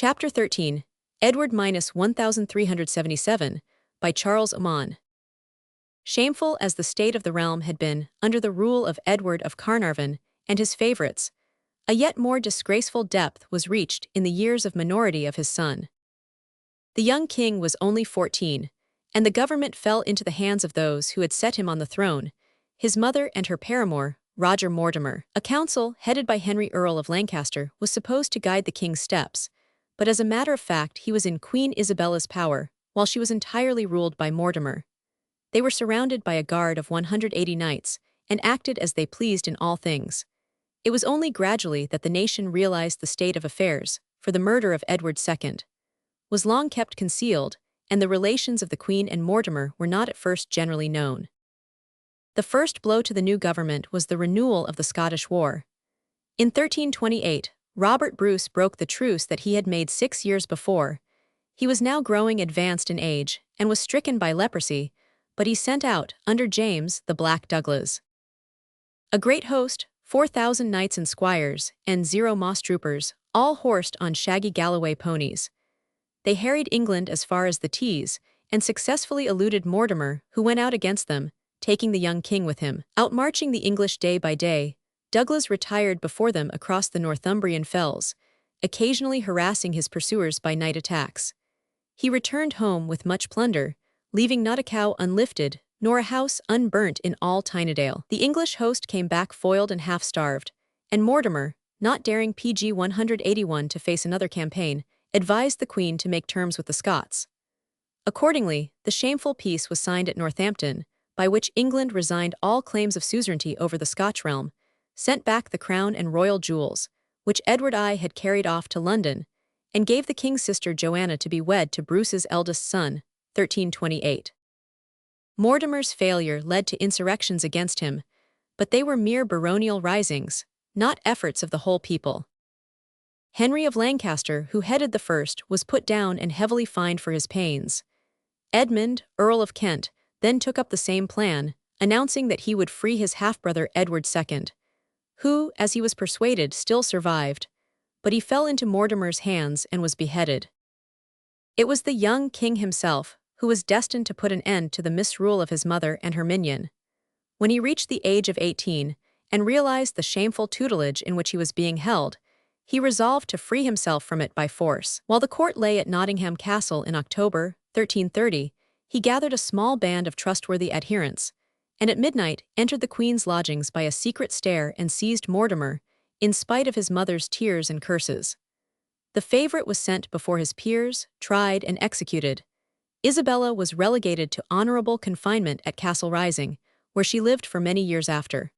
Chapter 13, Edward-1377, by Charles Oman. Shameful as the state of the realm had been under the rule of Edward of Carnarvon and his favourites, a yet more disgraceful depth was reached in the years of minority of his son. The young king was only 14, and the government fell into the hands of those who had set him on the throne, his mother and her paramour, Roger Mortimer. A council, headed by Henry Earl of Lancaster, was supposed to guide the king's steps, but as a matter of fact he was in Queen Isabella's power, while she was entirely ruled by Mortimer. They were surrounded by a guard of 180 knights, and acted as they pleased in all things. It was only gradually that the nation realized the state of affairs, for the murder of Edward II was long kept concealed, and the relations of the Queen and Mortimer were not at first generally known. The first blow to the new government was the renewal of the Scottish War. In 1328, Robert Bruce broke the truce that he had made 6 years before. He was now growing advanced in age, and was stricken by leprosy, but he sent out, under James, the Black Douglas, a great host, 4,000 knights and squires, and 0 moss troopers, all horsed on shaggy Galloway ponies. They harried England as far as the Tees, and successfully eluded Mortimer, who went out against them, taking the young king with him. Outmarching the English day by day, Douglas retired before them across the Northumbrian fells, occasionally harassing his pursuers by night attacks. He returned home with much plunder, leaving not a cow unlifted, nor a house unburnt in all Tynedale. The English host came back foiled and half-starved, and Mortimer, not daring PG 181 to face another campaign, advised the Queen to make terms with the Scots. Accordingly, the shameful peace was signed at Northampton, by which England resigned all claims of suzerainty over the Scotch realm, sent back the crown and royal jewels, which Edward I had carried off to London, and gave the king's sister Joanna to be wed to Bruce's eldest son, 1328. Mortimer's failure led to insurrections against him, but they were mere baronial risings, not efforts of the whole people. Henry of Lancaster, who headed the first, was put down and heavily fined for his pains. Edmund, Earl of Kent, then took up the same plan, announcing that he would free his half-brother Edward II, who, as he was persuaded, still survived, but he fell into Mortimer's hands and was beheaded. It was the young king himself who was destined to put an end to the misrule of his mother and her minion. When he reached the age of 18 and realized the shameful tutelage in which he was being held, he resolved to free himself from it by force. While the court lay at Nottingham Castle in October 1330, he gathered a small band of trustworthy adherents, and at midnight entered the Queen's lodgings by a secret stair and seized Mortimer, in spite of his mother's tears and curses. The favourite was sent before his peers, tried, and executed. Isabella was relegated to honourable confinement at Castle Rising, where she lived for many years after.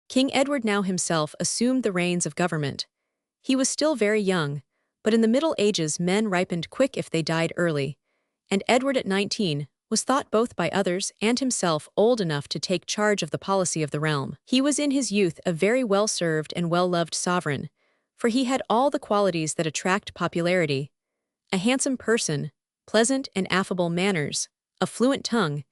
King Edward now himself assumed the reins of government. He was still very young, but in the Middle Ages men ripened quick if they died early, and Edward at 19 was thought both by others and himself old enough to take charge of the policy of the realm. He was in his youth a very well-served and well-loved sovereign, for he had all the qualities that attract popularity: a handsome person, pleasant and affable manners, a fluent tongue,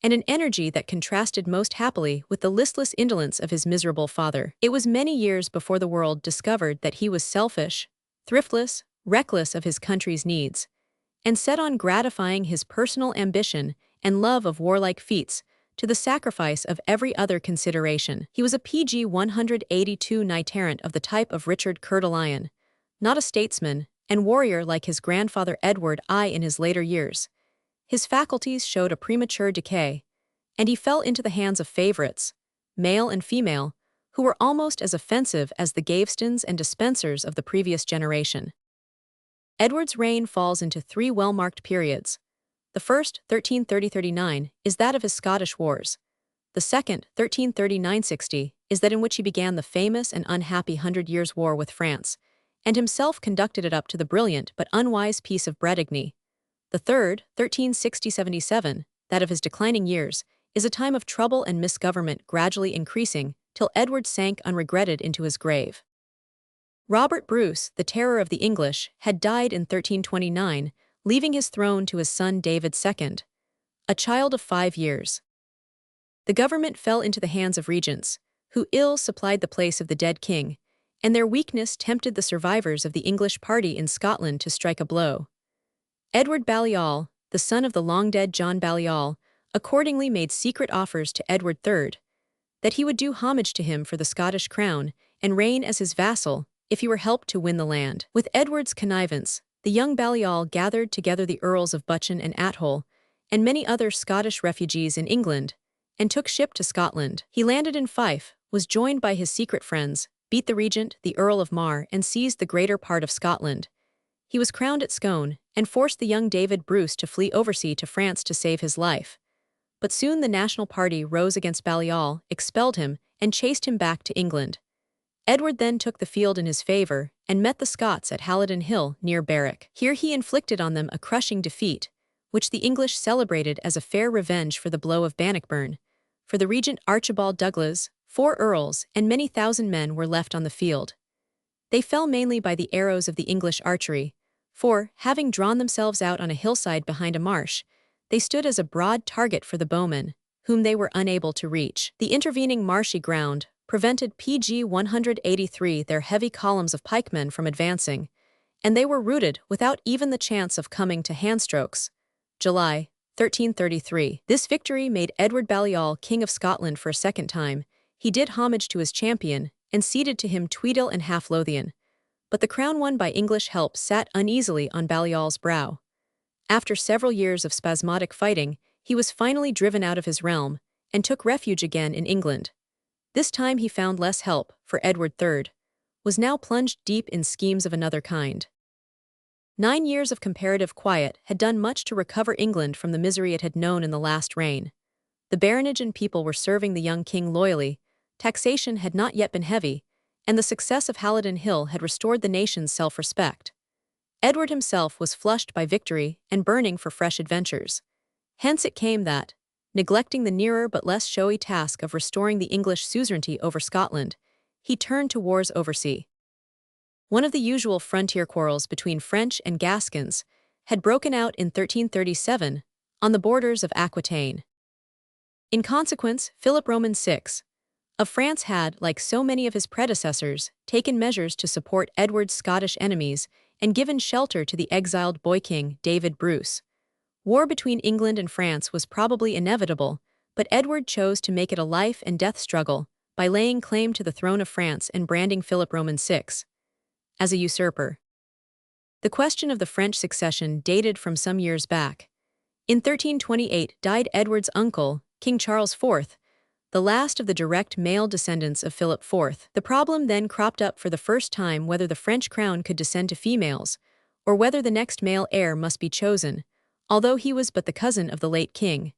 and an energy that contrasted most happily with the listless indolence of his miserable father. It was many years before the world discovered that he was selfish, thriftless, reckless of his country's needs, and set on gratifying his personal ambition and love of warlike feats to the sacrifice of every other consideration. He was a PG 182 knight-errant of the type of Richard Coeur de Lion, not a statesman and warrior like his grandfather Edward I in his later years. His faculties showed a premature decay, and he fell into the hands of favourites, male and female, who were almost as offensive as the Gavestons and Despensers of the previous generation. Edward's reign falls into 3 well-marked periods. The first, 1330-39, is that of his Scottish wars. The second, 1339-60, is that in which he began the famous and unhappy 100 Years' War with France, and himself conducted it up to the brilliant but unwise Peace of Bretigny. The third, 1360-77, that of his declining years, is a time of trouble and misgovernment gradually increasing till Edward sank unregretted into his grave. Robert Bruce, the terror of the English, had died in 1329, leaving his throne to his son David II, a child of 5 years. The government fell into the hands of regents, who ill supplied the place of the dead king, and their weakness tempted the survivors of the English party in Scotland to strike a blow. Edward Balliol, the son of the long-dead John Balliol, accordingly made secret offers to Edward III that he would do homage to him for the Scottish crown and reign as his vassal if he were helped to win the land. With Edward's connivance, the young Balliol gathered together the Earls of Buchan and Athol and many other Scottish refugees in England and took ship to Scotland. He landed in Fife, was joined by his secret friends, beat the regent, the Earl of Mar, and seized the greater part of Scotland. He was crowned at Scone and forced the young David Bruce to flee oversea to France to save his life. But soon the national party rose against Balliol, expelled him, and chased him back to England. Edward then took the field in his favour and met the Scots at Halidon Hill near Berwick. Here he inflicted on them a crushing defeat, which the English celebrated as a fair revenge for the blow of Bannockburn. For the regent Archibald Douglas, 4 earls, and many thousand men were left on the field. They fell mainly by the arrows of the English archery, for, having drawn themselves out on a hillside behind a marsh, they stood as a broad target for the bowmen, whom they were unable to reach. The intervening marshy ground prevented PG 183 their heavy columns of pikemen from advancing, and they were routed without even the chance of coming to handstrokes. July 1333. This victory made Edward Balliol King of Scotland for a second time. He did homage to his champion and ceded to him Tweedale and Half Lothian. But the crown won by English help sat uneasily on Balliol's brow. After several years of spasmodic fighting, he was finally driven out of his realm and took refuge again in England. This time he found less help, for Edward III was now plunged deep in schemes of another kind. 9 years of comparative quiet had done much to recover England from the misery it had known in the last reign. The baronage and people were serving the young king loyally, taxation had not yet been heavy, and the success of Halidon Hill had restored the nation's self-respect. Edward himself was flushed by victory and burning for fresh adventures. Hence it came that, neglecting the nearer but less showy task of restoring the English suzerainty over Scotland, he turned to wars oversea. One of the usual frontier quarrels between French and Gascons had broken out in 1337 on the borders of Aquitaine. In consequence, Philip Roman VI of France had, like so many of his predecessors, taken measures to support Edward's Scottish enemies and given shelter to the exiled boy-king David Bruce. War between England and France was probably inevitable, but Edward chose to make it a life-and-death struggle by laying claim to the throne of France and branding Philip Roman VI as a usurper. The question of the French succession dated from some years back. In 1328 died Edward's uncle, King Charles IV, the last of the direct male descendants of Philip IV. The problem then cropped up for the first time whether the French crown could descend to females, or whether the next male heir must be chosen, although he was but the cousin of the late king.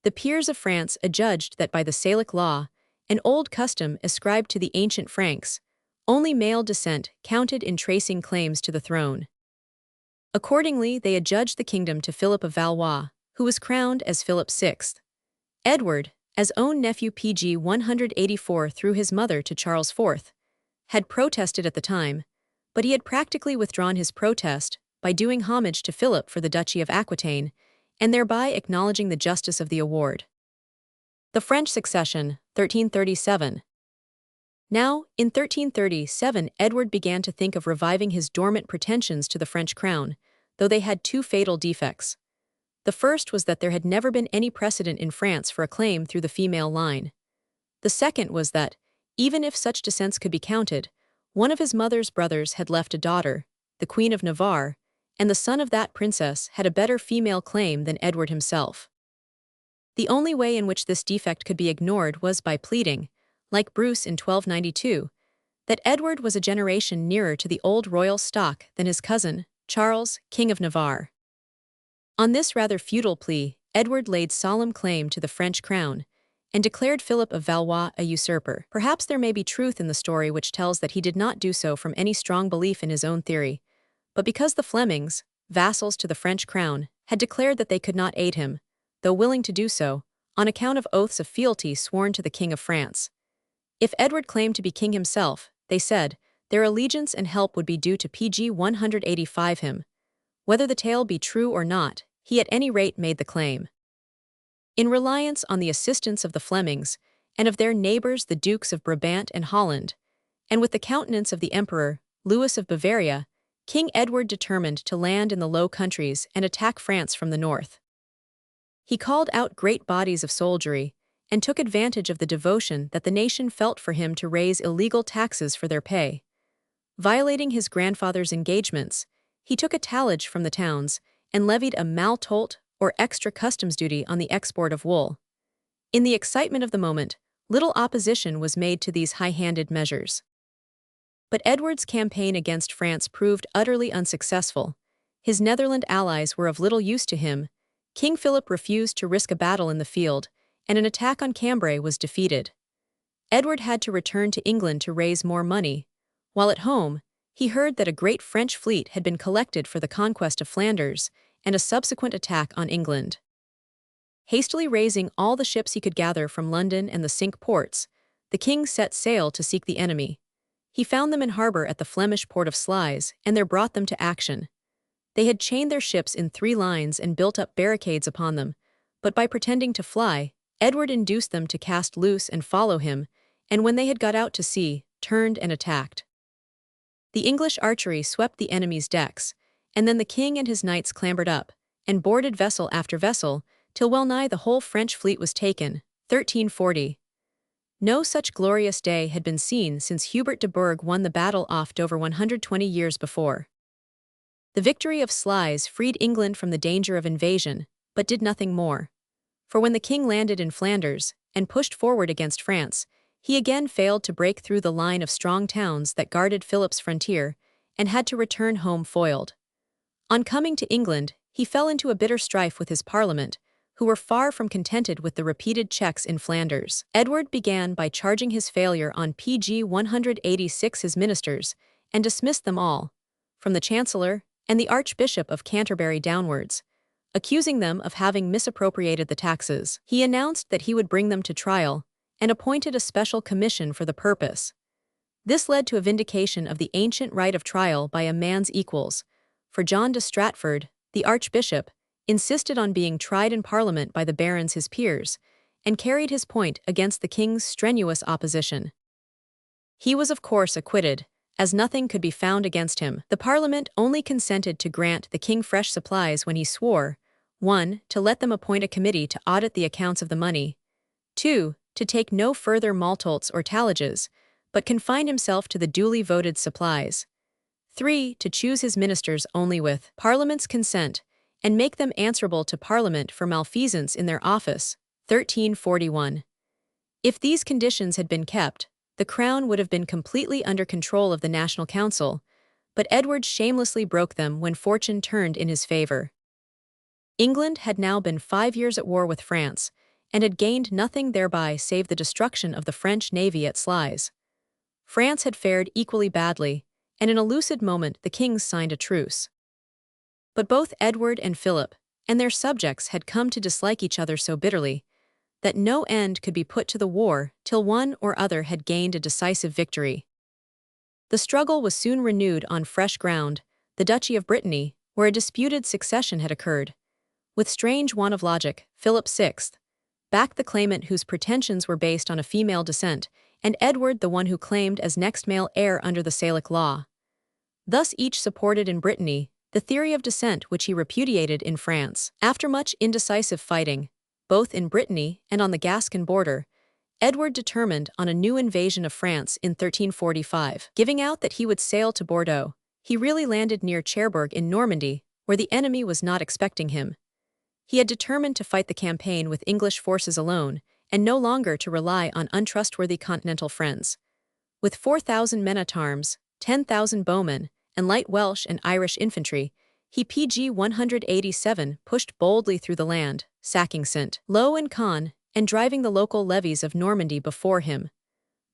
The peers of France adjudged that by the Salic law, an old custom ascribed to the ancient Franks, only male descent counted in tracing claims to the throne. Accordingly, they adjudged the kingdom to Philip of Valois, who was crowned as Philip VI. Edward, as own nephew PG 184 through his mother to Charles IV, had protested at the time, but he had practically withdrawn his protest by doing homage to Philip for the Duchy of Aquitaine, and thereby acknowledging the justice of the award. The French succession, 1337. Now, in 1337, Edward began to think of reviving his dormant pretensions to the French crown, though they had 2 fatal defects. The first was that there had never been any precedent in France for a claim through the female line. The second was that, even if such descents could be counted, one of his mother's brothers had left a daughter, the Queen of Navarre, and the son of that princess had a better female claim than Edward himself. The only way in which this defect could be ignored was by pleading, like Bruce in 1292, that Edward was a generation nearer to the old royal stock than his cousin, Charles, King of Navarre. On this rather futile plea, Edward laid solemn claim to the French crown and declared Philip of Valois a usurper. Perhaps there may be truth in the story which tells that he did not do so from any strong belief in his own theory, but because the Flemings, vassals to the French crown, had declared that they could not aid him, though willing to do so, on account of oaths of fealty sworn to the King of France. If Edward claimed to be king himself, they said, their allegiance and help would be due to PG 185 him. Whether the tale be true or not, he at any rate made the claim. In reliance on the assistance of the Flemings, and of their neighbours the Dukes of Brabant and Holland, and with the countenance of the Emperor, Louis of Bavaria, King Edward determined to land in the Low Countries and attack France from the north. He called out great bodies of soldiery, and took advantage of the devotion that the nation felt for him to raise illegal taxes for their pay. Violating his grandfather's engagements, he took a tallage from the towns and levied a maltolt or extra customs duty on the export of wool. In the excitement of the moment, little opposition was made to these high-handed measures. But Edward's campaign against France proved utterly unsuccessful. His Netherland allies were of little use to him. King Philip refused to risk a battle in the field, and an attack on Cambrai was defeated. Edward had to return to England to raise more money. While at home, he heard that a great French fleet had been collected for the conquest of Flanders and a subsequent attack on England. Hastily raising all the ships he could gather from London and the Cinque Ports, the king set sail to seek the enemy. He found them in harbour at the Flemish port of Sluys, and there brought them to action. They had chained their ships in 3 lines and built up barricades upon them, but by pretending to fly, Edward induced them to cast loose and follow him, and when they had got out to sea, turned and attacked. The English archery swept the enemy's decks, and then the king and his knights clambered up, and boarded vessel after vessel, till well nigh the whole French fleet was taken. 1340. No such glorious day had been seen since Hubert de Burgh won the battle off Dover 120 years before. The victory of Sluys freed England from the danger of invasion, but did nothing more. For when the king landed in Flanders, and pushed forward against France, he again failed to break through the line of strong towns that guarded Philip's frontier, and had to return home foiled. On coming to England, he fell into a bitter strife with his parliament, who were far from contented with the repeated checks in Flanders. Edward began by charging his failure on pg 186 his ministers, and dismissed them all, from the Chancellor and the Archbishop of Canterbury downwards, accusing them of having misappropriated the taxes. He announced that he would bring them to trial, and appointed a special commission for the purpose. This led to a vindication of the ancient right of trial by a man's equals, for John de Stratford, the Archbishop, insisted on being tried in Parliament by the barons his peers, and carried his point against the king's strenuous opposition. He was of course acquitted, as nothing could be found against him. The Parliament only consented to grant the king fresh supplies when he swore, 1. To let them appoint a committee to audit the accounts of the money, 2. To take no further maltolts or tallages, but confine himself to the duly voted supplies, 3. To choose his ministers only with Parliament's consent, and make them answerable to Parliament for malfeasance in their office. 1341. If these conditions had been kept, the crown would have been completely under control of the National Council, but Edward shamelessly broke them when fortune turned in his favour. England had now been 5 years at war with France, and had gained nothing thereby save the destruction of the French navy at Sluys. France had fared equally badly, and in a lucid moment the kings signed a truce. But both Edward and Philip, and their subjects had come to dislike each other so bitterly, that no end could be put to the war till one or other had gained a decisive victory. The struggle was soon renewed on fresh ground, the Duchy of Brittany, where a disputed succession had occurred. With strange want of logic, Philip VI backed the claimant whose pretensions were based on a female descent, and Edward the one who claimed as next male heir under the Salic law. Thus each supported in Brittany the theory of descent which he repudiated in France. After much indecisive fighting, both in Brittany and on the Gascon border, Edward determined on a new invasion of France in 1345. Giving out that he would sail to Bordeaux, he really landed near Cherbourg in Normandy, where the enemy was not expecting him. He had determined to fight the campaign with English forces alone, and no longer to rely on untrustworthy continental friends. With 4,000 men-at-arms, 10,000 bowmen, and light Welsh and Irish infantry, he pg 187 pushed boldly through the land, sacking Saint-Lo and Caen, and driving the local levies of Normandy before him.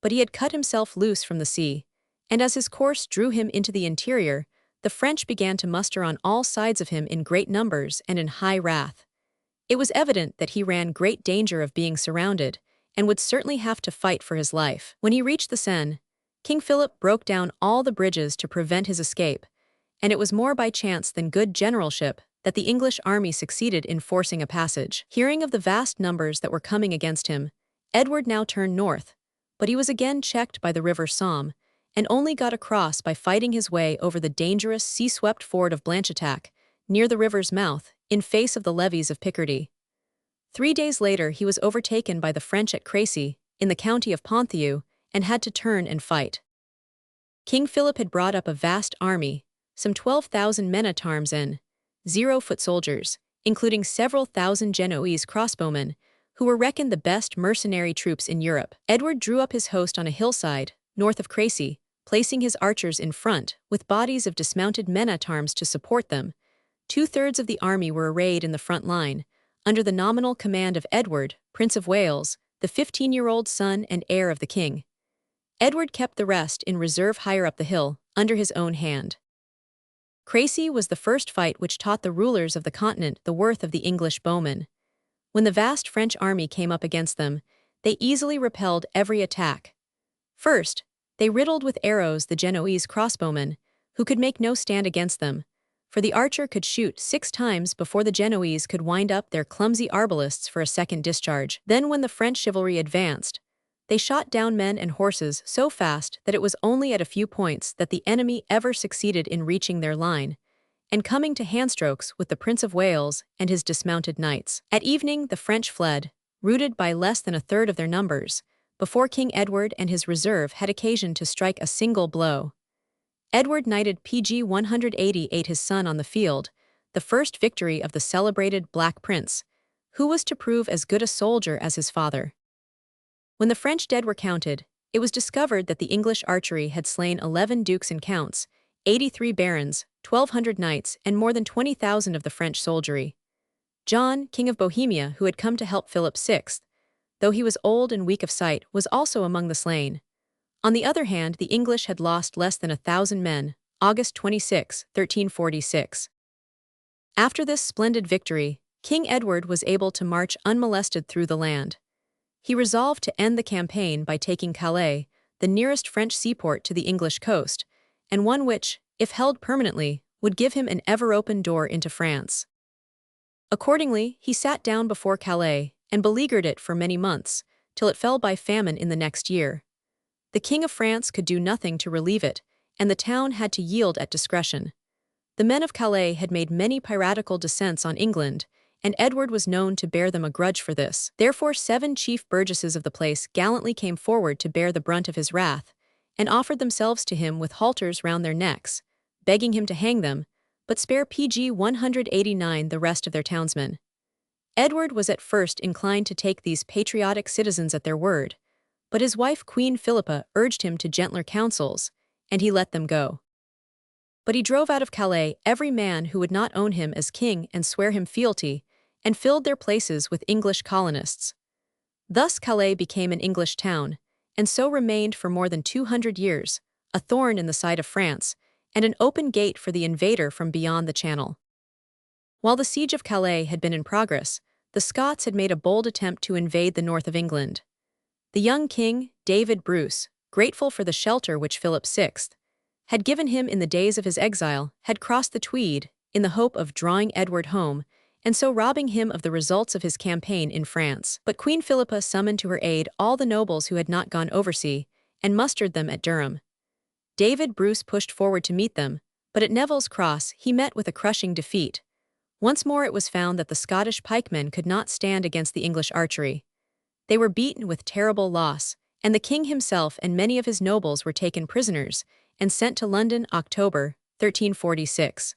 But he had cut himself loose from the sea, and as his course drew him into the interior, the French began to muster on all sides of him in great numbers and in high wrath. It was evident that he ran great danger of being surrounded, and would certainly have to fight for his life. When he reached the Seine, King Philip broke down all the bridges to prevent his escape, and it was more by chance than good generalship that the English army succeeded in forcing a passage. Hearing of the vast numbers that were coming against him, Edward now turned north, but he was again checked by the river Somme, and only got across by fighting his way over the dangerous sea-swept ford of Blanchetaque, near the river's mouth, in face of the levies of Picardy. 3 days later he was overtaken by the French at Crécy, in the county of Ponthieu, and had to turn and fight. King Philip had brought up a vast army, some 12,000 men-at-arms and 0-foot soldiers, including several thousand Genoese crossbowmen, who were reckoned the best mercenary troops in Europe. Edward drew up his host on a hillside, north of Crécy, placing his archers in front, with bodies of dismounted men-at-arms to support them. 2/3 of the army were arrayed in the front line, under the nominal command of Edward, Prince of Wales, the 15-year-old son and heir of the king. Edward kept the rest in reserve higher up the hill, under his own hand. Crécy was the first fight which taught the rulers of the continent the worth of the English bowmen. When the vast French army came up against them, they easily repelled every attack. First, they riddled with arrows the Genoese crossbowmen, who could make no stand against them, for the archer could shoot 6 times before the Genoese could wind up their clumsy arbalists for a second discharge. Then when the French chivalry advanced, they shot down men and horses so fast that it was only at a few points that the enemy ever succeeded in reaching their line, and coming to handstrokes with the Prince of Wales and his dismounted knights. At evening the French fled, routed by less than 1/3 of their numbers, before King Edward and his reserve had occasion to strike a single blow. Edward knighted PG 188 his son on the field, the first victory of the celebrated Black Prince, who was to prove as good a soldier as his father. When the French dead were counted, it was discovered that the English archery had slain 11 dukes and counts, 83 barons, 1,200 knights, and more than 20,000 of the French soldiery. John, King of Bohemia, who had come to help Philip VI, though he was old and weak of sight, was also among the slain. On the other hand, the English had lost less than 1,000 men, August 26, 1346. After this splendid victory, King Edward was able to march unmolested through the land. He resolved to end the campaign by taking Calais, the nearest French seaport to the English coast, and one which, if held permanently, would give him an ever-open door into France. Accordingly, he sat down before Calais and beleaguered it for many months, till it fell by famine in the next year. The King of France could do nothing to relieve it, and the town had to yield at discretion. The men of Calais had made many piratical descents on England, and Edward was known to bear them a grudge for this. Therefore 7 chief burgesses of the place gallantly came forward to bear the brunt of his wrath, and offered themselves to him with halters round their necks, begging him to hang them, but spare PG 189 the rest of their townsmen. Edward was at first inclined to take these patriotic citizens at their word, but his wife Queen Philippa urged him to gentler counsels, and he let them go. But he drove out of Calais every man who would not own him as king and swear him fealty, and filled their places with English colonists. Thus Calais became an English town, and so remained for more than 200 years, a thorn in the side of France, and an open gate for the invader from beyond the Channel. While the siege of Calais had been in progress, the Scots had made a bold attempt to invade the north of England. The young king, David Bruce, grateful for the shelter which Philip VI had given him in the days of his exile, had crossed the Tweed, in the hope of drawing Edward home, and so robbing him of the results of his campaign in France. But Queen Philippa summoned to her aid all the nobles who had not gone oversea, and mustered them at Durham. David Bruce pushed forward to meet them, but at Neville's Cross he met with a crushing defeat. Once more it was found that the Scottish pikemen could not stand against the English archery. They were beaten with terrible loss, and the king himself and many of his nobles were taken prisoners and sent to London October 1346.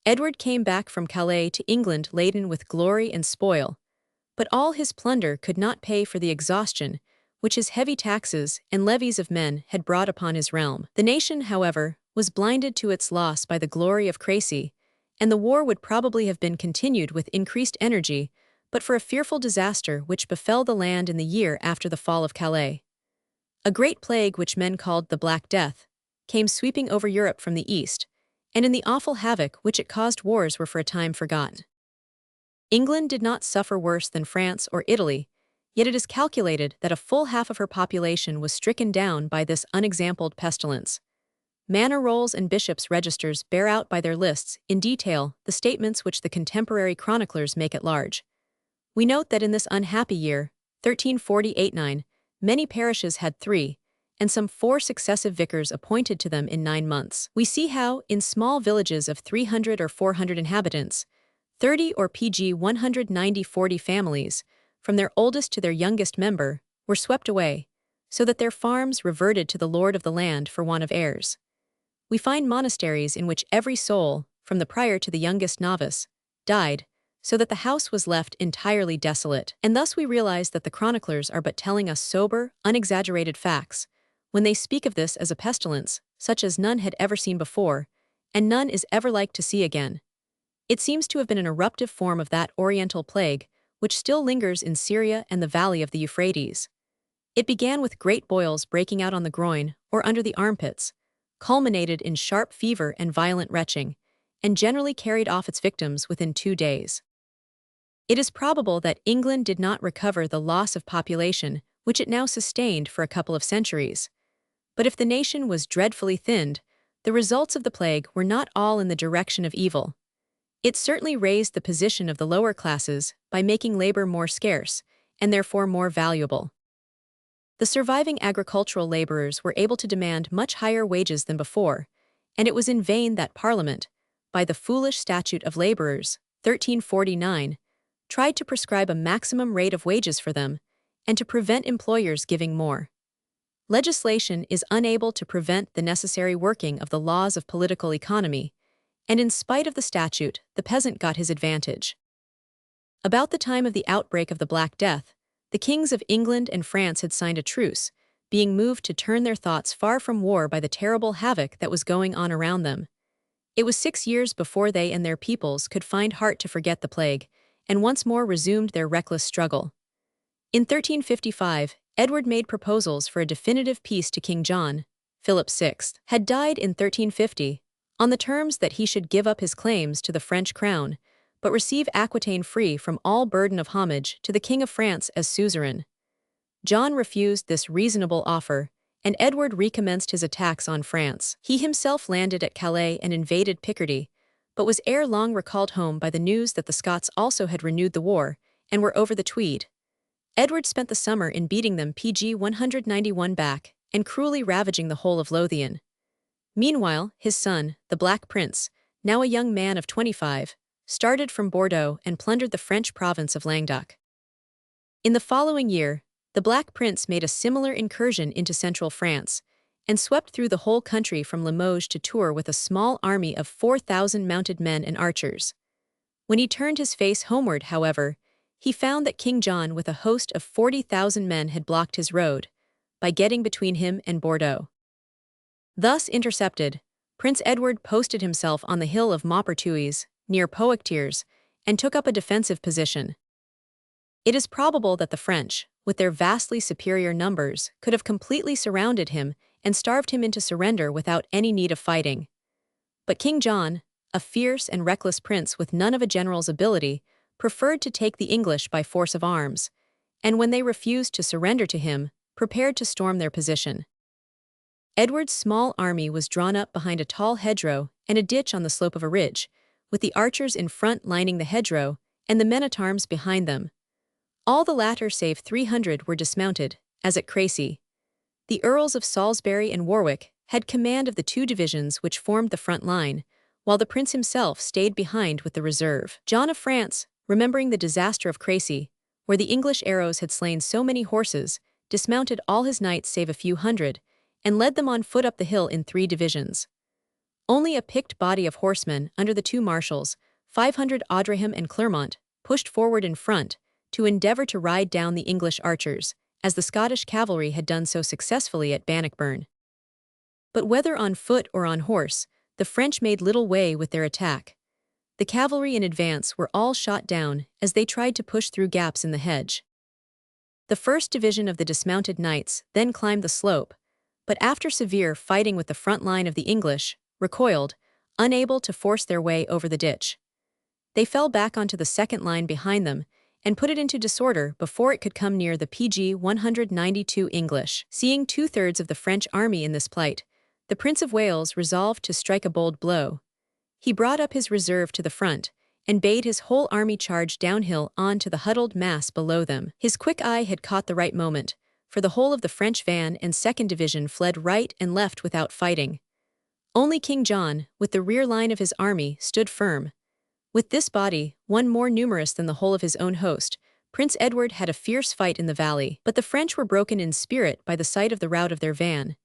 Edward came back from Calais to England laden with glory and spoil, but all his plunder could not pay for the exhaustion which his heavy taxes and levies of men had brought upon his realm. The nation, however, was blinded to its loss by the glory of Crécy, and the war would probably have been continued with increased energy but for a fearful disaster which befell the land in the year after the fall of Calais. A great plague which men called the Black Death came sweeping over Europe from the east, and in the awful havoc which it caused wars were for a time forgotten. England did not suffer worse than France or Italy, yet it is calculated that a full half of her population was stricken down by this unexampled pestilence. Manor rolls and bishops' registers bear out by their lists in detail the statements which the contemporary chroniclers make at large. We note that in this unhappy year, 1348-9, many parishes had 3, and some 4 successive vicars appointed to them in 9 months. We see how, in small villages of 300 or 400 inhabitants, 30 or PG 190-40 families, from their oldest to their youngest member, were swept away, so that their farms reverted to the lord of the land for want of heirs. We find monasteries in which every soul, from the prior to the youngest novice, died, so that the house was left entirely desolate. And thus we realize that the chroniclers are but telling us sober, unexaggerated facts, when they speak of this as a pestilence, such as none had ever seen before, and none is ever like to see again. It seems to have been an eruptive form of that Oriental plague, which still lingers in Syria and the valley of the Euphrates. It began with great boils breaking out on the groin or under the armpits, culminated in sharp fever and violent retching, and generally carried off its victims within 2 days. It is probable that England did not recover the loss of population which it now sustained for a couple of centuries. But if the nation was dreadfully thinned, the results of the plague were not all in the direction of evil. It certainly raised the position of the lower classes by making labor more scarce, and therefore more valuable. The surviving agricultural laborers were able to demand much higher wages than before, and it was in vain that Parliament, by the foolish Statute of Laborers, 1349, tried to prescribe a maximum rate of wages for them, and to prevent employers giving more. Legislation is unable to prevent the necessary working of the laws of political economy, and in spite of the statute, the peasant got his advantage. About the time of the outbreak of the Black Death, the kings of England and France had signed a truce, being moved to turn their thoughts far from war by the terrible havoc that was going on around them. It was 6 years before they and their peoples could find heart to forget the plague, and once more resumed their reckless struggle. In 1355, Edward made proposals for a definitive peace to King John. Philip VI had died in 1350, on the terms that he should give up his claims to the French crown, but receive Aquitaine free from all burden of homage to the King of France as suzerain. John refused this reasonable offer, and Edward recommenced his attacks on France. He himself landed at Calais and invaded Picardy, but was ere long recalled home by the news that the Scots also had renewed the war, and were over the Tweed. Edward spent the summer in beating them PG 191 back, and cruelly ravaging the whole of Lothian. Meanwhile, his son, the Black Prince, now a young man of 25, started from Bordeaux and plundered the French province of Languedoc. In the following year, the Black Prince made a similar incursion into central France, and swept through the whole country from Limoges to Tours with a small army of 4,000 mounted men and archers. When he turned his face homeward, however, he found that King John with a host of 40,000 men had blocked his road, by getting between him and Bordeaux. Thus intercepted, Prince Edward posted himself on the hill of Maupertuis, near Poictiers, and took up a defensive position. It is probable that the French, with their vastly superior numbers, could have completely surrounded him and starved him into surrender without any need of fighting. But King John, a fierce and reckless prince with none of a general's ability, preferred to take the English by force of arms, and when they refused to surrender to him, prepared to storm their position. Edward's small army was drawn up behind a tall hedgerow and a ditch on the slope of a ridge, with the archers in front lining the hedgerow and the men-at-arms behind them. All the latter save 300 were dismounted, as at Crecy. The Earls of Salisbury and Warwick had command of the 2 divisions which formed the front line, while the prince himself stayed behind with the reserve. John of France, remembering the disaster of Crecy, where the English arrows had slain so many horses, dismounted all his knights save a few hundred, and led them on foot up the hill in 3 divisions. Only a picked body of horsemen under the 2 marshals, 500 Audreham and Clermont, pushed forward in front, to endeavour to ride down the English archers, as the Scottish cavalry had done so successfully at Bannockburn. But whether on foot or on horse, the French made little way with their attack. The cavalry in advance were all shot down as they tried to push through gaps in the hedge. The first division of the dismounted knights then climbed the slope, but after severe fighting with the front line of the English, recoiled, unable to force their way over the ditch. They fell back onto the second line behind them, and put it into disorder before it could come near the PG 192 English. Seeing 2/3 of the French army in this plight, the Prince of Wales resolved to strike a bold blow. He brought up his reserve to the front, and bade his whole army charge downhill on to the huddled mass below them. His quick eye had caught the right moment, for the whole of the French van and second division fled right and left without fighting. Only King John, with the rear line of his army, stood firm. With this body, one more numerous than the whole of his own host, Prince Edward had a fierce fight in the valley, but the French were broken in spirit by the sight of the rout of their van,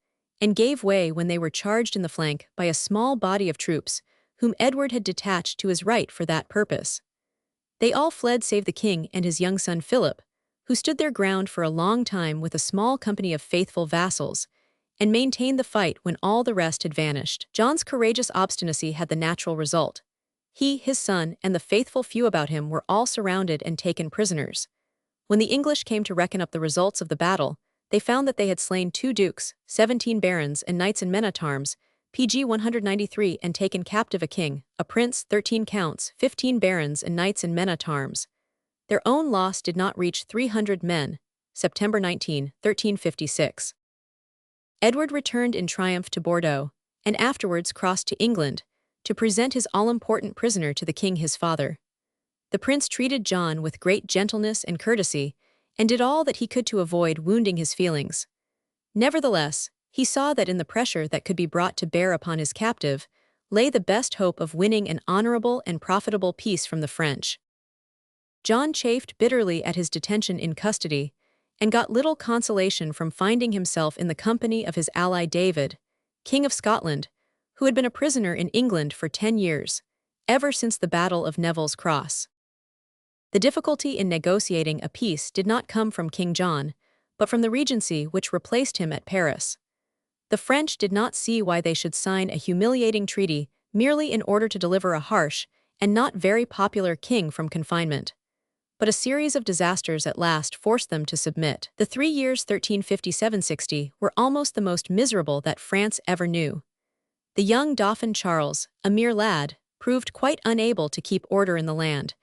and gave way when they were charged in the flank by a small body of troops, whom Edward had detached to his right for that purpose. They all fled save the king and his young son Philip, who stood their ground for a long time with a small company of faithful vassals, and maintained the fight when all the rest had vanished. John's courageous obstinacy had the natural result. He, his son, and the faithful few about him were all surrounded and taken prisoners. When the English came to reckon up the results of the battle, they found that they had slain 2 dukes, 17 barons and knights and men-at-arms, pg 193, and taken captive a king, a prince, 13 counts, 15 barons and knights and men-at-arms. Their own loss did not reach 300 men. September 19, 1356. Edward returned in triumph to Bordeaux, and afterwards crossed to England, to present his all-important prisoner to the king his father. The prince treated John with great gentleness and courtesy, and did all that he could to avoid wounding his feelings. Nevertheless, he saw that in the pressure that could be brought to bear upon his captive, lay the best hope of winning an honorable and profitable peace from the French. John chafed bitterly at his detention in custody, and got little consolation from finding himself in the company of his ally David, King of Scotland, who had been a prisoner in England for 10 years, ever since the Battle of Neville's Cross. The difficulty in negotiating a peace did not come from King John, but from the regency which replaced him at Paris. The French did not see why they should sign a humiliating treaty merely in order to deliver a harsh and not very popular king from confinement. But a series of disasters at last forced them to submit. The 3 years 1357–60 were almost the most miserable that France ever knew. The young Dauphin Charles, a mere lad, proved quite unable to keep order in the land.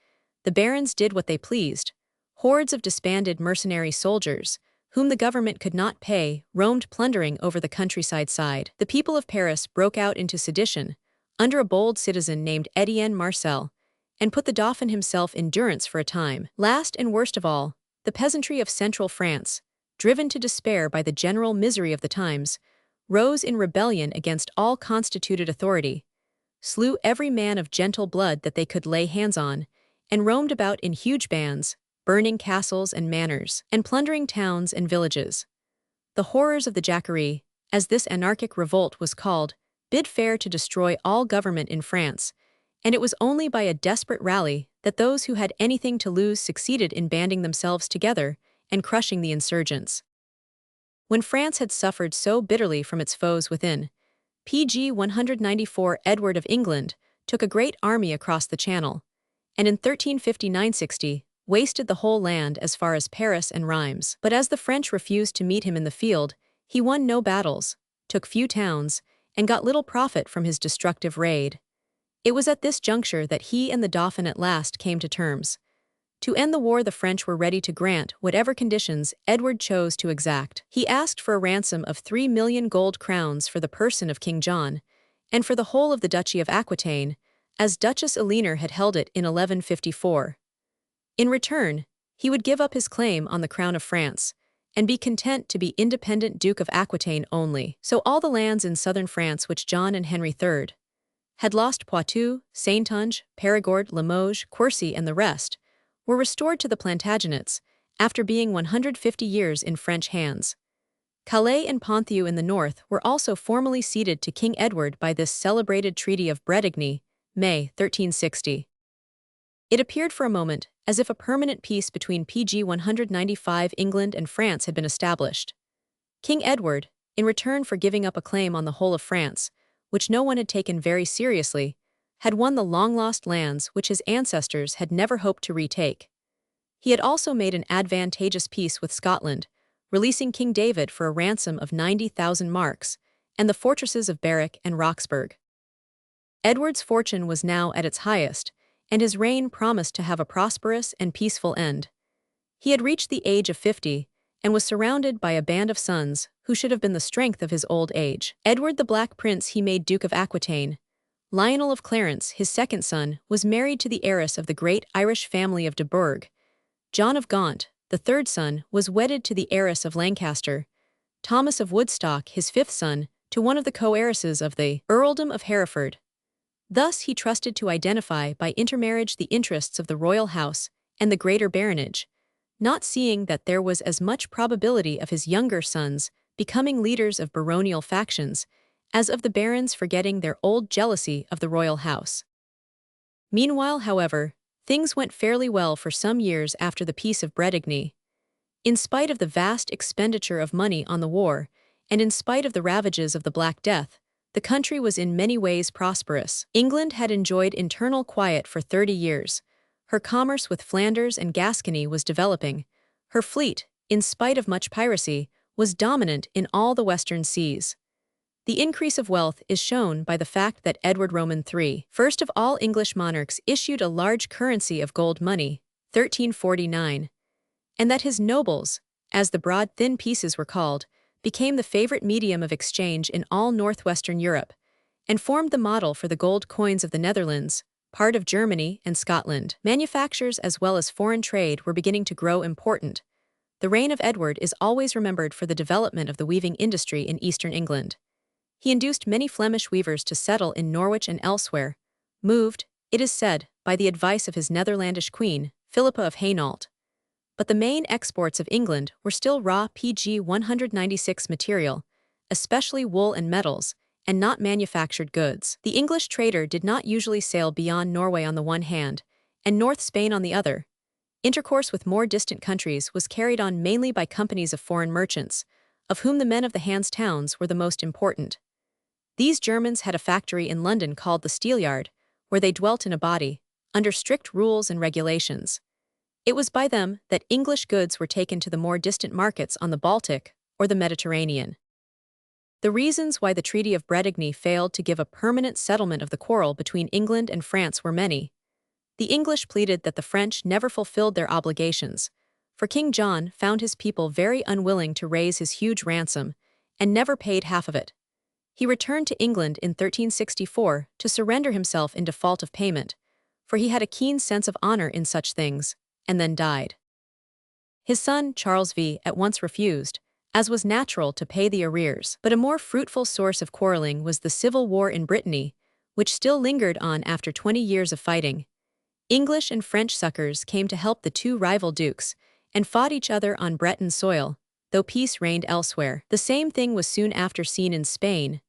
The barons did what they pleased. Hordes of disbanded mercenary soldiers, whom the government could not pay, roamed plundering over the countryside. The people of Paris broke out into sedition, under a bold citizen named Etienne Marcel, and put the Dauphin himself in durance for a time. Last and worst of all, the peasantry of central France, driven to despair by the general misery of the times, rose in rebellion against all constituted authority, slew every man of gentle blood that they could lay hands on, and roamed about in huge bands, burning castles and manors, and plundering towns and villages. The horrors of the Jacquerie, as this anarchic revolt was called, bid fair to destroy all government in France, and it was only by a desperate rally that those who had anything to lose succeeded in banding themselves together and crushing the insurgents. When France had suffered so bitterly from its foes within, pg 194 Edward of England took a great army across the Channel, and in 1359–60 wasted the whole land as far as Paris and Rheims. But as the French refused to meet him in the field, he won no battles, took few towns, and got little profit from his destructive raid. It was at this juncture that he and the Dauphin at last came to terms. To end the war, the French were ready to grant whatever conditions Edward chose to exact. He asked for a ransom of 3 million gold crowns for the person of King John, and for the whole of the Duchy of Aquitaine, as Duchess Eleanor had held it in 1154. In return, he would give up his claim on the crown of France, and be content to be independent Duke of Aquitaine only. So all the lands in southern France which John and Henry III had lost, Poitou, Saintonge, Périgord, Limoges, Quercy, and the rest, were restored to the Plantagenets after being 150 years in French hands. Calais and Ponthieu in the north were also formally ceded to King Edward by this celebrated Treaty of Bretigny, May 1360. It appeared for a moment as if a permanent peace between pg 195 England and France had been established. King Edward, in return for giving up a claim on the whole of France, which no one had taken very seriously, had won the long-lost lands which his ancestors had never hoped to retake. He had also made an advantageous peace with Scotland, releasing King David for a ransom of 90,000 marks, and the fortresses of Berwick and Roxburgh. Edward's fortune was now at its highest, and his reign promised to have a prosperous and peaceful end. He had reached the age of 50, and was surrounded by a band of sons who should have been the strength of his old age. Edward the Black Prince he made Duke of Aquitaine. Lionel of Clarence, his second son, was married to the heiress of the great Irish family of de Burgh. John of Gaunt, the third son, was wedded to the heiress of Lancaster, Thomas of Woodstock, his fifth son, to one of the co-heiresses of the earldom of Hereford. Thus he trusted to identify by intermarriage the interests of the royal house and the greater baronage, not seeing that there was as much probability of his younger sons becoming leaders of baronial factions as of the barons forgetting their old jealousy of the royal house. Meanwhile, however, things went fairly well for some years after the Peace of Bretigny. In spite of the vast expenditure of money on the war, and in spite of the ravages of the Black Death, the country was in many ways prosperous. England had enjoyed internal quiet for 30 years. Her commerce with Flanders and Gascony was developing. Her fleet, in spite of much piracy, was dominant in all the western seas. The increase of wealth is shown by the fact that Edward Roman III, first of all English monarchs, issued a large currency of gold money, 1349, and that his nobles, as the broad thin pieces were called, became the favorite medium of exchange in all northwestern Europe, and formed the model for the gold coins of the Netherlands, part of Germany and Scotland. Manufactures as well as foreign trade were beginning to grow important. The reign of Edward is always remembered for the development of the weaving industry in eastern England. He induced many Flemish weavers to settle in Norwich and elsewhere, moved, it is said, by the advice of his Netherlandish queen, Philippa of Hainault. But the main exports of England were still raw PG 196 material, especially wool and metals, and not manufactured goods. The English trader did not usually sail beyond Norway on the one hand, and North Spain on the other. Intercourse with more distant countries was carried on mainly by companies of foreign merchants, of whom the men of the Hanse towns were the most important. These Germans had a factory in London called the Steelyard, where they dwelt in a body, under strict rules and regulations. It was by them that English goods were taken to the more distant markets on the Baltic or the Mediterranean. The reasons why the Treaty of Bretigny failed to give a permanent settlement of the quarrel between England and France were many. The English pleaded that the French never fulfilled their obligations, for King John found his people very unwilling to raise his huge ransom, and never paid half of it. He returned to England in 1364 to surrender himself in default of payment, for he had a keen sense of honor in such things, and then died. His son, Charles V, at once refused, as was natural, to pay the arrears. But a more fruitful source of quarreling was the civil war in Brittany, which still lingered on after 20 years of fighting. English and French succors came to help the two rival dukes, and fought each other on Breton soil, though peace reigned elsewhere. The same thing was soon after seen in Spain.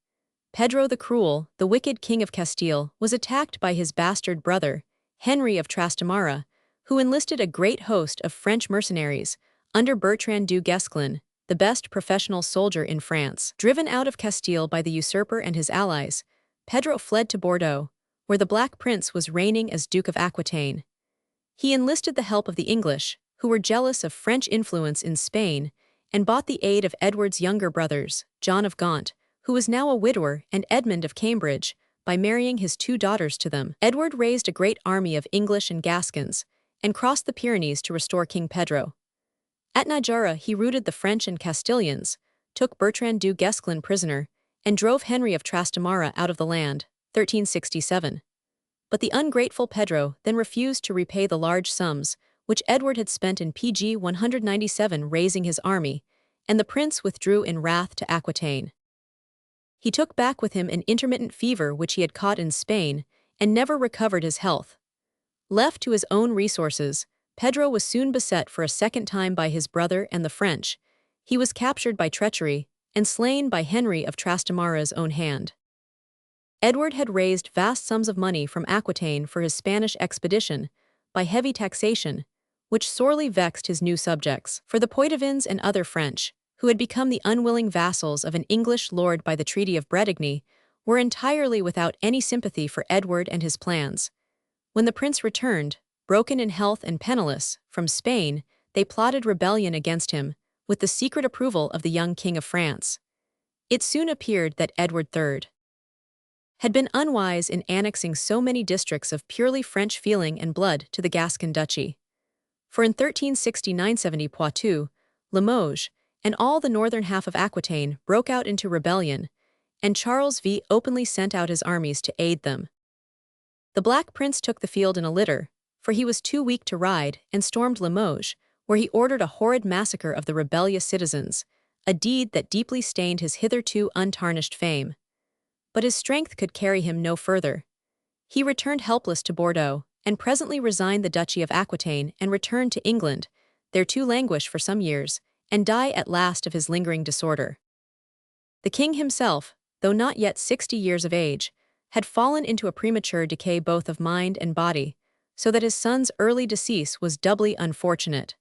Pedro the Cruel, the wicked king of Castile, was attacked by his bastard brother, Henry of Trastamara, who enlisted a great host of French mercenaries, under Bertrand du Guesclin, the best professional soldier in France. Driven out of Castile by the usurper and his allies, Pedro fled to Bordeaux, where the Black Prince was reigning as Duke of Aquitaine. He enlisted the help of the English, who were jealous of French influence in Spain, and bought the aid of Edward's younger brothers, John of Gaunt, who was now a widower, and Edmund of Cambridge, by marrying his two daughters to them. Edward raised a great army of English and Gascons, and crossed the Pyrenees to restore King Pedro. At Najara he routed the French and Castilians, took Bertrand du Guesclin prisoner, and drove Henry of Trastamara out of the land, 1367. But the ungrateful Pedro then refused to repay the large sums which Edward had spent in PG 197 raising his army, and the prince withdrew in wrath to Aquitaine. He took back with him an intermittent fever which he had caught in Spain, and never recovered his health. Left to his own resources, Pedro was soon beset for a second time by his brother and the French. He was captured by treachery, and slain by Henry of Trastamara's own hand. Edward had raised vast sums of money from Aquitaine for his Spanish expedition, by heavy taxation, which sorely vexed his new subjects. For the Poitevins and other French, who had become the unwilling vassals of an English lord by the Treaty of Bretigny, were entirely without any sympathy for Edward and his plans. When the prince returned, broken in health and penniless, from Spain, they plotted rebellion against him, with the secret approval of the young King of France. It soon appeared that Edward III had been unwise in annexing so many districts of purely French feeling and blood to the Gascon duchy. For in 1369-70 Poitou, Limoges, and all the northern half of Aquitaine broke out into rebellion, and Charles V openly sent out his armies to aid them. The Black Prince took the field in a litter, for he was too weak to ride, and stormed Limoges, where he ordered a horrid massacre of the rebellious citizens, a deed that deeply stained his hitherto untarnished fame. But his strength could carry him no further. He returned helpless to Bordeaux, and presently resigned the Duchy of Aquitaine and returned to England, there to languish for some years, and die at last of his lingering disorder. The king himself, though not yet 60 years of age, had fallen into a premature decay both of mind and body, so that his son's early decease was doubly unfortunate.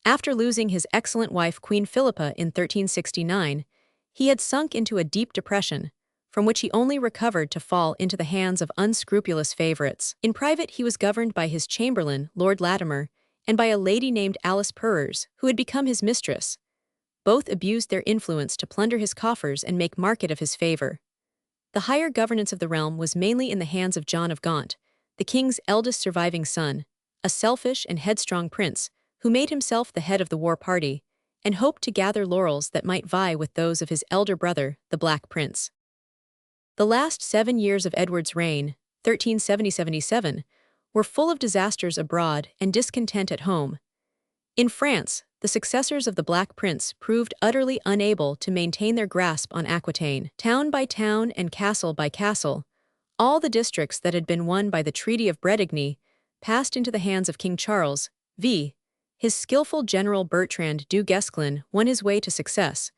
After losing his excellent wife Queen Philippa in 1369, he had sunk into a deep depression, from which he only recovered to fall into the hands of unscrupulous favorites. In private he was governed by his chamberlain, Lord Latimer, and by a lady named Alice Purrs, who had become his mistress. Both abused their influence to plunder his coffers and make market of his favor. The higher governance of the realm was mainly in the hands of John of Gaunt, the king's eldest surviving son, a selfish and headstrong prince, who made himself the head of the war party, and hoped to gather laurels that might vie with those of his elder brother, the Black Prince. The last 7 years of Edward's reign, 1370–77, were full of disasters abroad and discontent at home. In France, the successors of the Black Prince proved utterly unable to maintain their grasp on Aquitaine. Town by town and castle by castle, all the districts that had been won by the Treaty of Bretigny passed into the hands of King Charles V. His skillful general Bertrand du Guesclin won his way to success,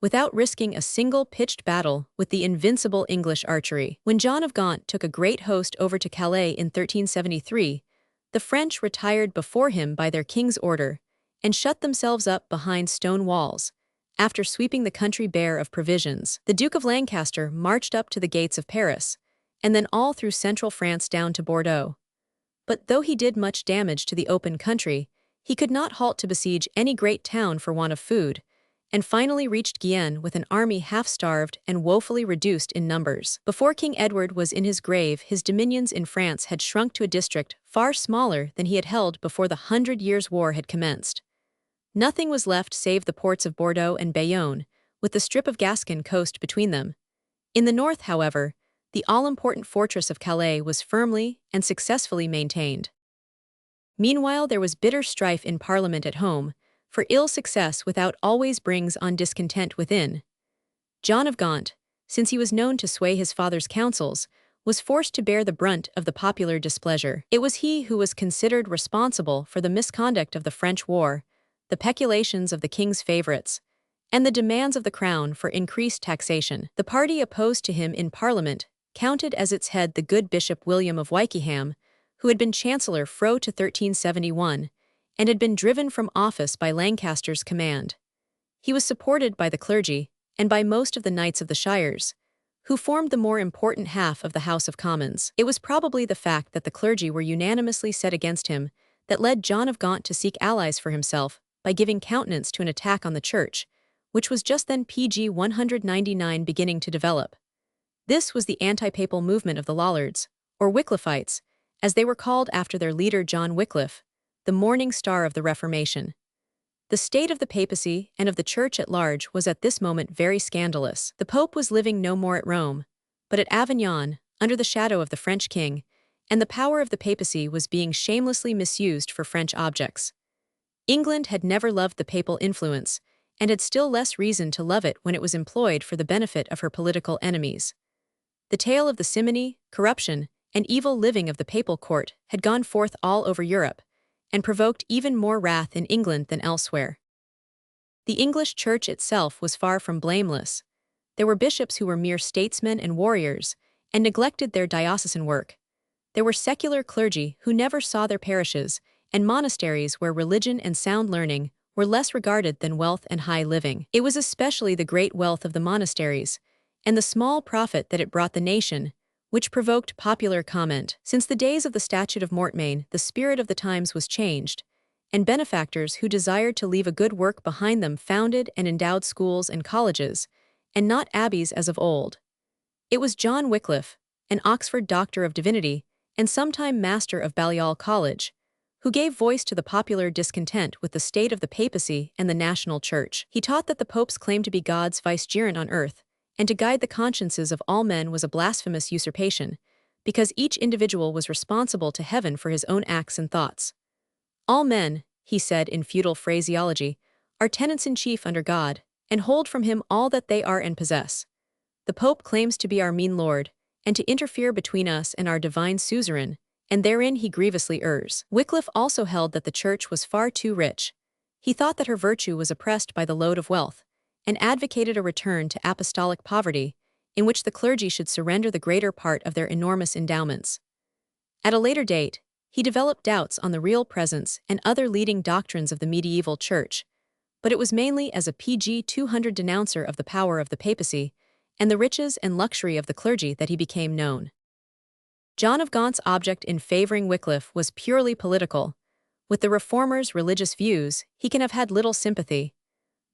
without risking a single pitched battle with the invincible English archery. When John of Gaunt took a great host over to Calais in 1373, the French retired before him by their king's order, and shut themselves up behind stone walls, after sweeping the country bare of provisions. The Duke of Lancaster marched up to the gates of Paris, and then all through central France down to Bordeaux. But though he did much damage to the open country, he could not halt to besiege any great town for want of food, and finally reached Guyenne with an army half-starved and woefully reduced in numbers. Before King Edward was in his grave, his dominions in France had shrunk to a district far smaller than he had held before the 100 Years' War had commenced. Nothing was left save the ports of Bordeaux and Bayonne, with the strip of Gascon coast between them. In the north, however, the all-important fortress of Calais was firmly and successfully maintained. Meanwhile, there was bitter strife in Parliament at home, for ill success without always brings on discontent within. John of Gaunt, since he was known to sway his father's counsels, was forced to bear the brunt of the popular displeasure. It was he who was considered responsible for the misconduct of the French war, the peculations of the king's favorites, and the demands of the crown for increased taxation. The party opposed to him in Parliament counted as its head the good Bishop William of Wykeham, who had been Chancellor fro to 1371, and had been driven from office by Lancaster's command. He was supported by the clergy, and by most of the knights of the shires, who formed the more important half of the House of Commons. It was probably the fact that the clergy were unanimously set against him that led John of Gaunt to seek allies for himself by giving countenance to an attack on the Church, which was just then PG 199 beginning to develop. This was the anti-papal movement of the Lollards, or Wycliffites, as they were called after their leader John Wycliffe, the morning star of the Reformation. The state of the papacy and of the Church at large was at this moment very scandalous. The Pope was living no more at Rome, but at Avignon, under the shadow of the French king, and the power of the papacy was being shamelessly misused for French objects. England had never loved the papal influence, and had still less reason to love it when it was employed for the benefit of her political enemies. The tale of the simony, corruption, and evil living of the papal court had gone forth all over Europe, and provoked even more wrath in England than elsewhere. The English Church itself was far from blameless. There were bishops who were mere statesmen and warriors, and neglected their diocesan work. There were secular clergy who never saw their parishes, and monasteries where religion and sound learning were less regarded than wealth and high living. It was especially the great wealth of the monasteries, and the small profit that it brought the nation, which provoked popular comment. Since the days of the Statute of Mortimer, the spirit of the times was changed, and benefactors who desired to leave a good work behind them founded and endowed schools and colleges, and not abbeys as of old. It was John Wycliffe, an Oxford Doctor of Divinity, and sometime Master of Balliol College, who gave voice to the popular discontent with the state of the papacy and the national church. He taught that the popes claimed to be God's vicegerent on earth, and to guide the consciences of all men was a blasphemous usurpation, because each individual was responsible to heaven for his own acts and thoughts. All men, he said in feudal phraseology, are tenants-in-chief under God, and hold from him all that they are and possess. The Pope claims to be our mean lord, and to interfere between us and our divine suzerain, and therein he grievously errs. Wycliffe also held that the Church was far too rich. He thought that her virtue was oppressed by the load of wealth, and advocated a return to apostolic poverty, in which the clergy should surrender the greater part of their enormous endowments. At a later date, he developed doubts on the real presence and other leading doctrines of the medieval Church, but it was mainly as a PG 200 denouncer of the power of the papacy and the riches and luxury of the clergy that he became known. John of Gaunt's object in favoring Wycliffe was purely political. With the reformer's religious views, he can have had little sympathy,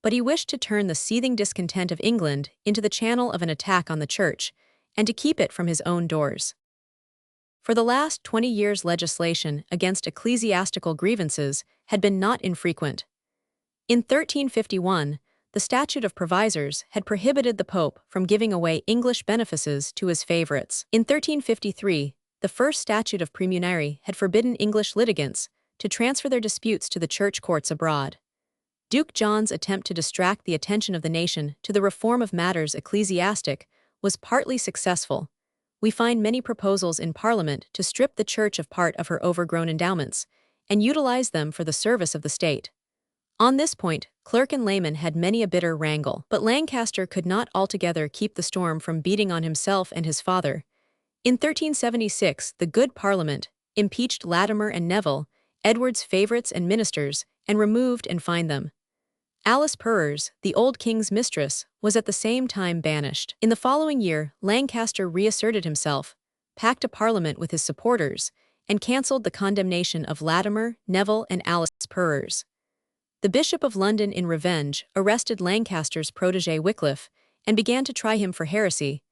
but he wished to turn the seething discontent of England into the channel of an attack on the Church, and to keep it from his own doors. For the last 20 years, legislation against ecclesiastical grievances had been not infrequent. In 1351, the Statute of Provisors had prohibited the Pope from giving away English benefices to his favorites. In 1353, the first Statute of Praemunire had forbidden English litigants to transfer their disputes to the church courts abroad. Duke John's attempt to distract the attention of the nation to the reform of matters ecclesiastic was partly successful. We find many proposals in Parliament to strip the Church of part of her overgrown endowments and utilize them for the service of the state. On this point, clerk and layman had many a bitter wrangle, but Lancaster could not altogether keep the storm from beating on himself and his father. In 1376, the good Parliament impeached Latimer and Neville, Edward's favourites and ministers, and removed and fined them. Alice Perrers, the old king's mistress, was at the same time banished. In the following year, Lancaster reasserted himself, packed a parliament with his supporters, and cancelled the condemnation of Latimer, Neville, and Alice Perrers. The Bishop of London, in revenge, arrested Lancaster's protégé Wycliffe and began to try him for heresy,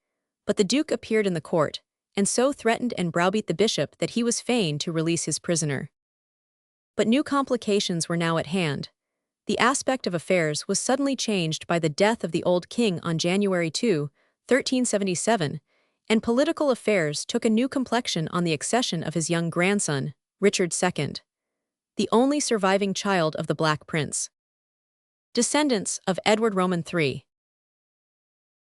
but the Duke appeared in the court, and so threatened and browbeat the bishop that he was fain to release his prisoner. But new complications were now at hand. The aspect of affairs was suddenly changed by the death of the old king on January 2, 1377, and political affairs took a new complexion on the accession of his young grandson, Richard II, the only surviving child of the Black Prince. Descendants of Edward III.